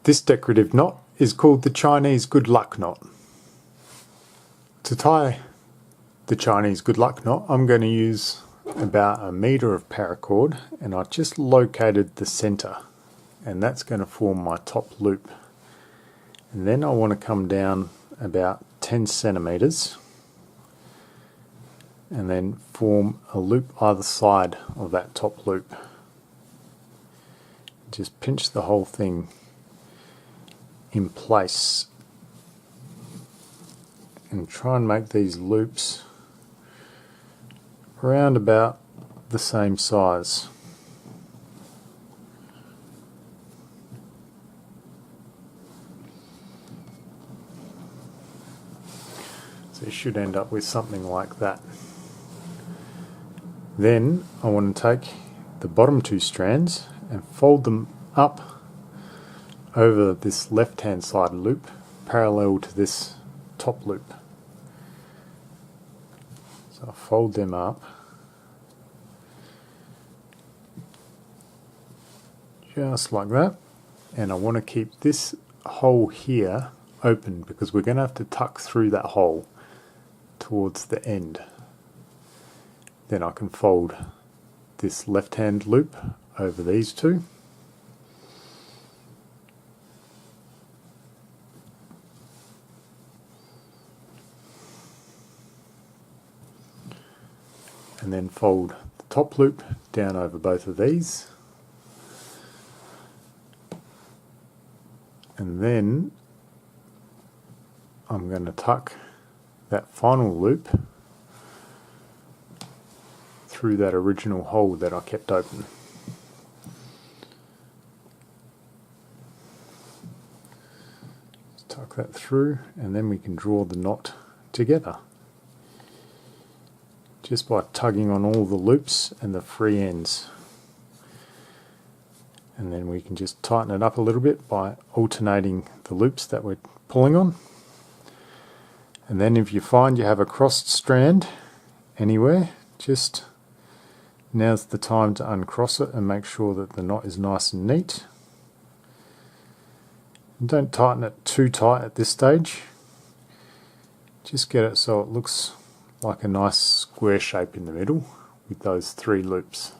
This decorative knot is called the Chinese good luck knot. To tie the Chinese good luck knot, I'm going to use about 1 meter of paracord, and I just located the center, and that's going to form my top loop. And then I want to come down about 10 centimeters and then form a loop either side of that top loop. Just pinch the whole thing in place and try and make these loops around about the same size. So you should end up with something like that. Then I want to take the bottom 2 strands and fold them up over this left hand side loop parallel to this top loop. So I'll fold them up just like that, and I want to keep this hole here open because we're going to have to tuck through that hole towards the end. Then I can fold this left hand loop over these 2. And then fold the top loop down over both of these. And then I'm going to tuck that final loop through that original hole that I kept open. Just tuck that through, and then we can draw the knot together just by tugging on all the loops and the free ends. And then we can just tighten it up a little bit by alternating the loops that we're pulling on. And then if you find you have a crossed strand anywhere, just now's the time to uncross it and make sure that the knot is nice and neat. And don't tighten it too tight at this stage. Just get it so it looks like a nice square shape in the middle with those 3 loops.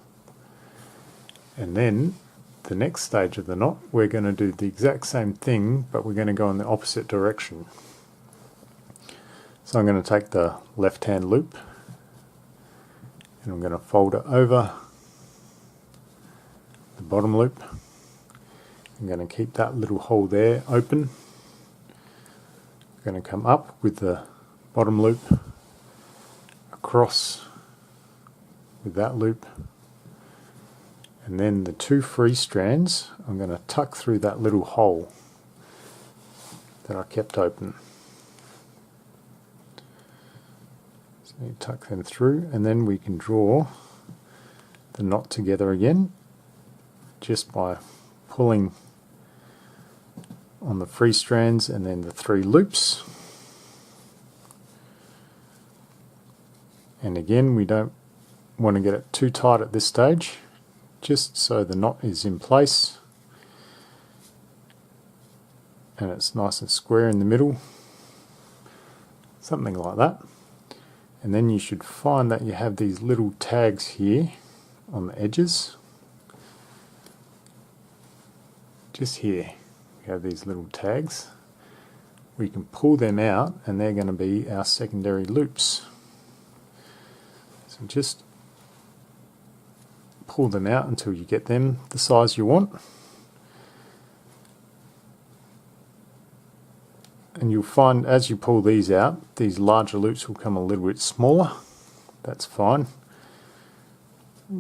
And then the next stage of the knot, we're going to do the exact same thing, but we're going to go in the opposite direction. So I'm going to take the left hand loop and I'm going to fold it over the bottom loop. I'm going to keep that little hole there open. I'm going to come up with the bottom loop, across with that loop, and then the 2 free strands I'm going to tuck through that little hole that I kept open. So you tuck them through, and then we can draw the knot together again just by pulling on the free strands and then the 3 loops. And again, we don't want to get it too tight at this stage, just so the knot is in place and it's nice and square in the middle, something like that. And then you should find that you have these little tags here on the edges. Just here, we have these little tags. We can pull them out and they're going to be our secondary loops. So just pull them out until you get them the size you want. And you'll find as you pull these out, these larger loops will come a little bit smaller. That's fine.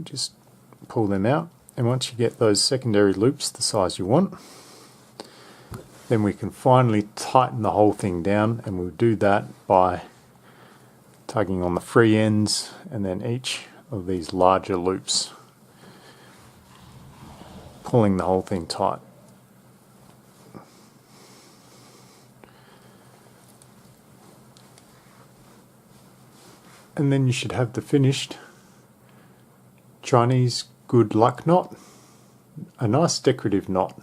Just pull them out, and once you get those secondary loops the size you want, then we can finally tighten the whole thing down, and we'll do that by tugging on the free ends and then each of these larger loops, pulling the whole thing tight. And then you should have the finished Chinese good luck knot, a nice decorative knot.